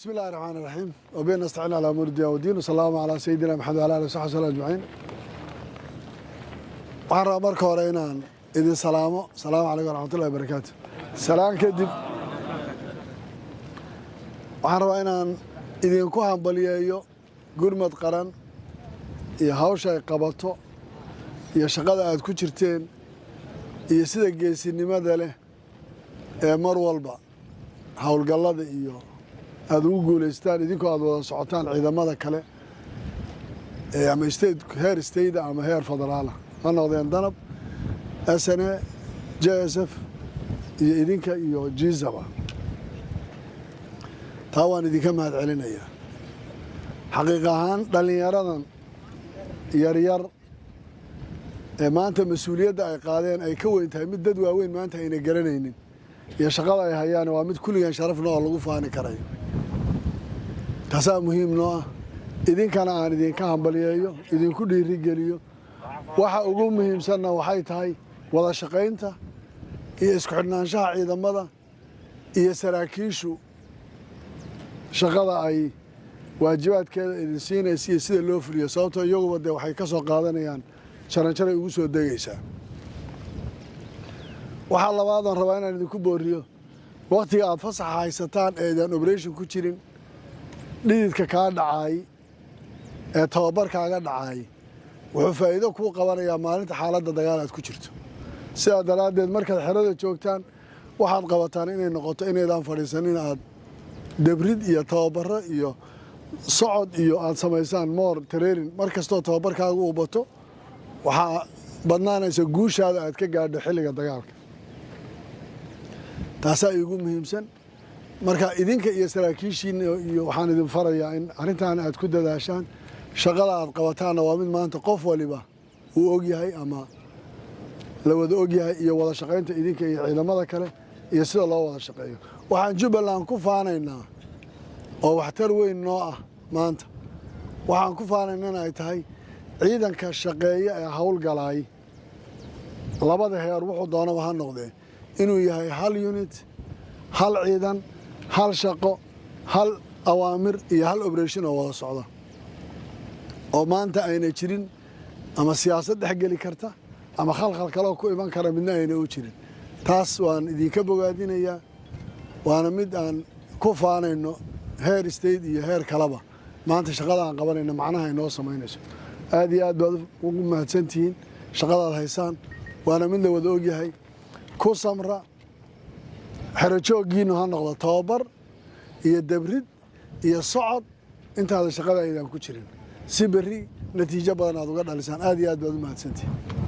بسم الله الرحمن الرحيم وبين نستعين على أمور الدنيا والدين وصلى الله على سيدنا محمد وعلى آله وصحبه وسلم أجمعين. waxaan rabaa marka hore inaan idin salaamo. Salaamu calaykum waraxmatullahi wabarakaatu. Salaan kadib waxaan rabaa inaan idinku hambaliyeeyo gurmad qaran iyo hawsha ay qabato iyo shaqada aad ku jirteen iyo sida geesinimada leh ee mar walba hawlgallada iyo aad ugu guulaystaan idinkoo aad wada socotaan ciidamada kale ama heer state ama heer federaal ha noqdeen danab SNA JSF iyo idinka iyo jiizaba taa waan idinka mahad celinayaa xaqiiq ahaan dhallinyaradan yaryar ee maanta mas-uuliyadda ay qaadeen ay ka weyn tahay mid dad waaweyn maanta ayna garanaynin iyo shaqada ay hayaan waa mid kulligan sharafna oo lagu faani karayo taasaa muhiim noo ah idinkana aan idinka hambaliyeeyo idinku dhiirigeliyo waxa ugu muhiimsanna waxay tahay wada shaqaynta iyo isku xidhnaanshaha ciidamada iyo saraakiishu shaqada ay waajibaadkeeda idin siinaysa iyo sida loo fuliyo sababtoo iyaguba dee waxay ka soo qaadanayaan jaranjaray ugu soo degaysaa waxaa labaadaan rabaa inaan idinku booriyo wakhtiga aad fasaxa haysataan eedaan operation ku jirin dhididka kaa dhacaay ee tababarkaaga dhacaay wuxuu faa'iido kuu qabanayaa maalinta xaaladda dagaal aad ku jirto sidaa daraaddeed markaad xerada joogtaan waxaad qabataan inay noqoto inaydaan fadhiisanin aad debrid iyo tababaro iyo socod iyo aad samaysaan moor tareerin mar kastoo tababarkaaga uu bato waxaa badnaanaysa guushaada aad ka gaadho xilliga dagaalka taasaa iigu muhiimsan marka idinka iyo saraakiishiina iyo waxaan idin farayaa in arrintan aad ku dadaashaan shaqada aad qabataanna waa mid maanta qof waliba uu ogyahay ama la wada ogyahay iyo wada shaqaynta idinka iyo ciidamada kale iyo sida loo wada shaqeeyo waxaan Jubbaland ku faanaynaa oo waxtar weyn noo ah maanta waxaan ku faanaynaa in ay tahay ciidanka shaqeeya ee hawlgalay labada heer wuxuu doonaba ha noqdee inuu yahay hal unit hal ciidan hal shaqo hal awaamir iyo hal operation oo wada socda oo maanta ayna jirin ama siyaasad dhexgeli karta ama khalkhal kale oo ku iman kara midna ayna u jirin taas waan idinka bogaadinayaa waana mid aan ku faanayno heer state iyo heer kaleba maanta shaqada aan qabanayno macnaha inoo samaynayso aad iyo aad baad ugu mahadsantihiin shaqadaad haysaan waana mid la wada ogyahay ku samra xerajooggiinu ha noqdo tababar iyo debrid iyo socod intaada shaqada aydan ku jirin si berri natiijo badan aad uga dhalisaan aad iyo aad baad u mahadsantihiin